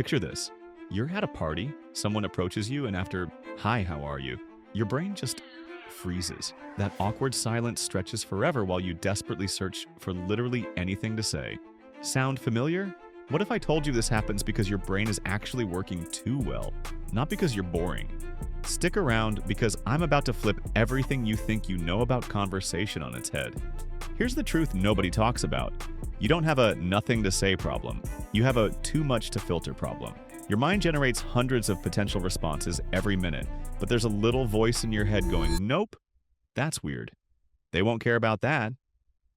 Picture this. You're at a party, someone approaches you, and after, "Hi, how are you?" your brain just freezes. That awkward silence stretches forever while you desperately search for literally anything to say. Sound familiar? What if I told you this happens because your brain is actually working too well, not because you're boring? Stick around because I'm about to flip everything you think you know about conversation on its head. Here's the truth nobody talks about. You don't have a nothing to say problem. You have a too much to filter problem. Your mind generates hundreds of potential responses every minute, but there's a little voice in your head going, "Nope, that's weird. They won't care about that.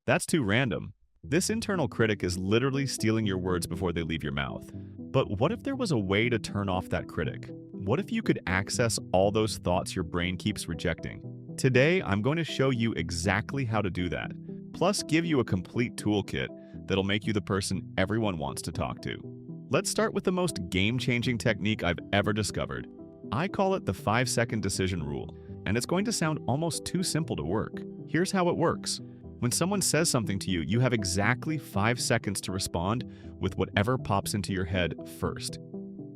That's too random." This internal critic is literally stealing your words before they leave your mouth. But what if there was a way to turn off that critic? What if you could access all those thoughts your brain keeps rejecting? Today, I'm going to show you exactly how to do that, plus give you a complete toolkit that'll make you the person everyone wants to talk to. Let's start with the most game-changing technique I've ever discovered. I call it the 5-second decision rule, and it's going to sound almost too simple to work. Here's how it works. When someone says something to you, you have exactly 5 seconds to respond with whatever pops into your head first.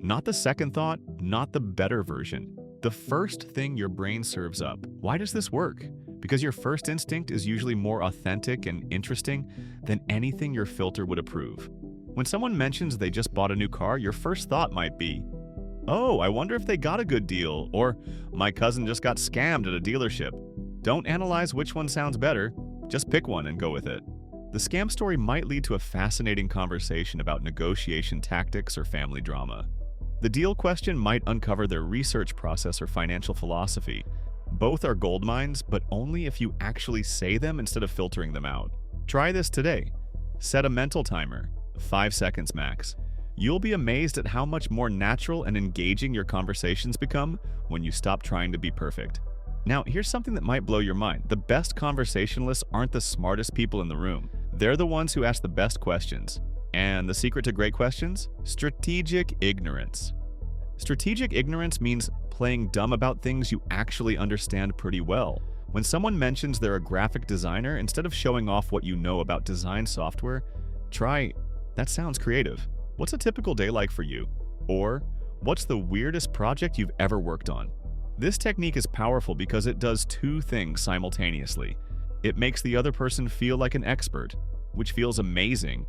Not the second thought, not the better version. The first thing your brain serves up. Why does this work? Because your first instinct is usually more authentic and interesting than anything your filter would approve. When someone mentions they just bought a new car, your first thought might be, "Oh, I wonder if they got a good deal," or "My cousin just got scammed at a dealership." Don't analyze which one sounds better. Just pick one and go with it. The scam story might lead to a fascinating conversation about negotiation tactics or family drama. The deal question might uncover their research process or financial philosophy. Both are gold mines, but only if you actually say them instead of filtering them out. Try this today. Set a mental timer, 5 seconds max. You'll be amazed at how much more natural and engaging your conversations become when you stop trying to be perfect. Now, here's something that might blow your mind. The best conversationalists aren't the smartest people in the room. They're the ones who ask the best questions. And the secret to great questions? Strategic ignorance. Strategic ignorance means playing dumb about things you actually understand pretty well. When someone mentions they're a graphic designer, instead of showing off what you know about design software, try, "That sounds creative. What's a typical day like for you?" Or, "What's the weirdest project you've ever worked on?" This technique is powerful because it does two things simultaneously. It makes the other person feel like an expert, which feels amazing,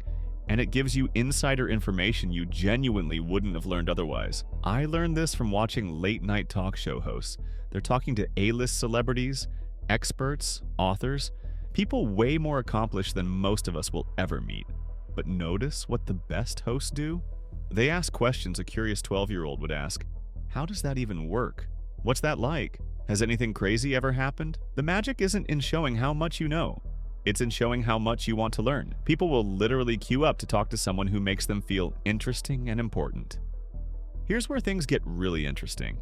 and it gives you insider information you genuinely wouldn't have learned otherwise. I learned this from watching late-night talk show hosts. They're talking to A-list celebrities, experts, authors, people way more accomplished than most of us will ever meet. But notice what the best hosts do? They ask questions a curious 12-year-old would ask. How does that even work? What's that like? Has anything crazy ever happened? The magic isn't in showing how much you know. It's in showing how much you want to learn. People will literally queue up to talk to someone who makes them feel interesting and important. Here's where things get really interesting.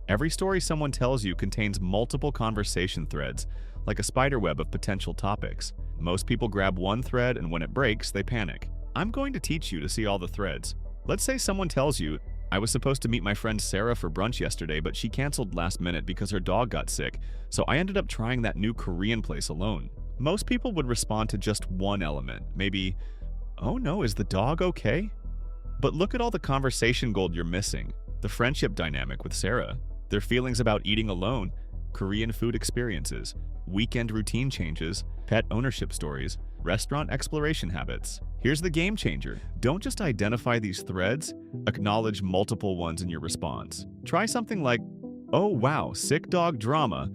Every story someone tells you contains multiple conversation threads, like a spiderweb of potential topics. Most people grab one thread, and when it breaks, they panic. I'm going to teach you to see all the threads. Let's say someone tells you, "I was supposed to meet my friend Sarah for brunch yesterday, but she canceled last minute because her dog got sick, so I ended up trying that new Korean place alone." Most people would respond to just one element, maybe, "Oh no, is the dog okay?" But look at all the conversation gold you're missing. The friendship dynamic with Sarah, their feelings about eating alone, Korean food experiences, weekend routine changes, pet ownership stories, restaurant exploration habits. Here's the game changer. Don't just identify these threads, acknowledge multiple ones in your response. Try something like, "Oh wow, sick dog drama,"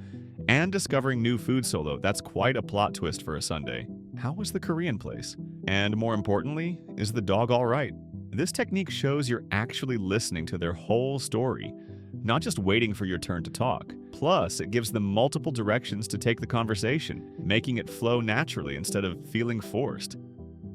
and discovering new food solo. That's quite a plot twist for a Sunday. How was the Korean place? And more importantly, is the dog all right? This technique shows you're actually listening to their whole story, not just waiting for your turn to talk. Plus, it gives them multiple directions to take the conversation, making it flow naturally instead of feeling forced.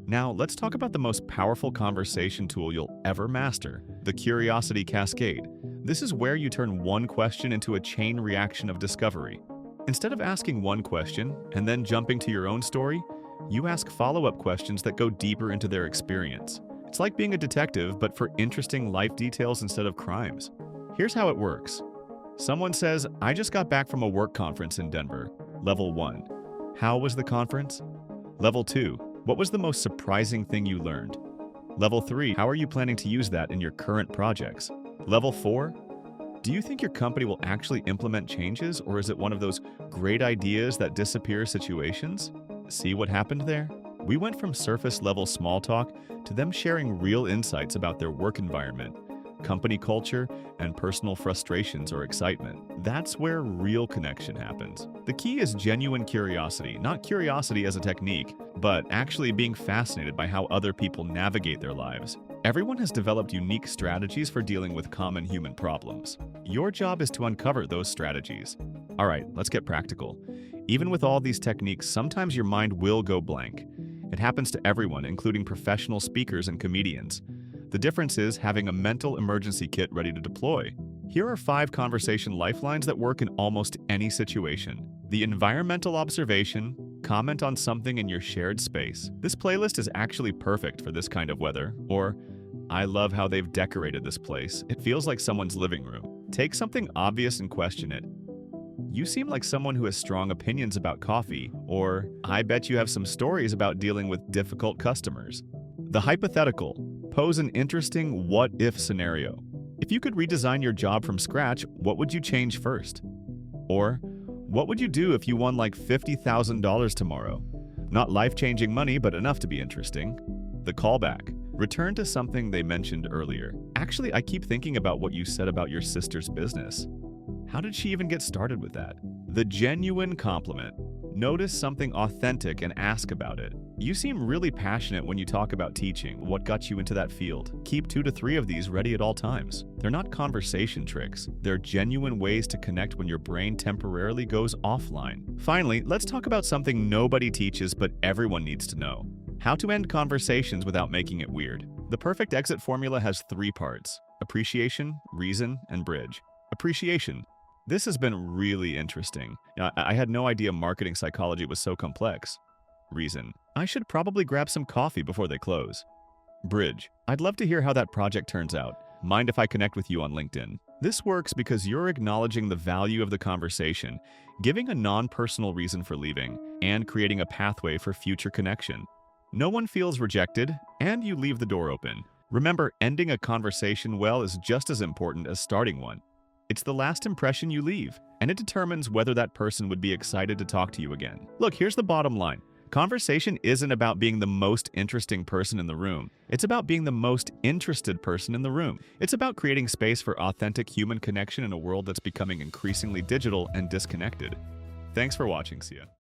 Now, let's talk about the most powerful conversation tool you'll ever master, the Curiosity Cascade. This is where you turn one question into a chain reaction of discovery. Instead of asking one question and then jumping to your own story, you ask follow-up questions that go deeper into their experience. It's like being a detective, but for interesting life details instead of crimes. Here's how it works. Someone says, "I just got back from a work conference in Denver." Level 1. How was the conference? Level 2. What was the most surprising thing you learned? Level 3, how are you planning to use that in your current projects? Level 4, do you think your company will actually implement changes, or is it one of those great ideas that disappear situations? See what happened there? We went from surface level small talk to them sharing real insights about their work environment, company culture, and personal frustrations or excitement. That's where real connection happens. The key is genuine curiosity, not curiosity as a technique, but actually being fascinated by how other people navigate their lives. Everyone has developed unique strategies for dealing with common human problems. Your job is to uncover those strategies. All right, let's get practical. Even with all these techniques, sometimes your mind will go blank. It happens to everyone, including professional speakers and comedians. The difference is having a mental emergency kit ready to deploy. Here are 5 conversation lifelines that work in almost any situation. The environmental observation, comment on something in your shared space. This playlist is actually perfect for this kind of weather. Or, I love how they've decorated this place. It feels like someone's living room. Take something obvious and question it. You seem like someone who has strong opinions about coffee. Or, I bet you have some stories about dealing with difficult customers. The hypothetical. Pose an interesting what-if scenario. If you could redesign your job from scratch, what would you change first? Or, what would you do if you won like $50,000 tomorrow? Not life-changing money, but enough to be interesting. The callback. Return to something they mentioned earlier. Actually, I keep thinking about what you said about your sister's business. How did she even get started with that? The genuine compliment. Notice something authentic and ask about it. You seem really passionate when you talk about teaching. What got you into that field? Keep 2 to 3 of these ready at all times. They're not conversation tricks. They're genuine ways to connect when your brain temporarily goes offline. Finally, let's talk about something nobody teaches but everyone needs to know. How to end conversations without making it weird. The perfect exit formula has 3 parts: appreciation, reason, and bridge. Appreciation. This has been really interesting. I had no idea marketing psychology was so complex. Reason. I should probably grab some coffee before they close. Bridge. I'd love to hear how that project turns out. Mind if I connect with you on LinkedIn? This works because you're acknowledging the value of the conversation, giving a non-personal reason for leaving, and creating a pathway for future connection. No one feels rejected, and you leave the door open. Remember, ending a conversation well is just as important as starting one. It's the last impression you leave, and it determines whether that person would be excited to talk to you again. Look, here's the bottom line. Conversation isn't about being the most interesting person in the room. It's about being the most interested person in the room. It's about creating space for authentic human connection in a world that's becoming increasingly digital and disconnected. Thanks for watching, See ya.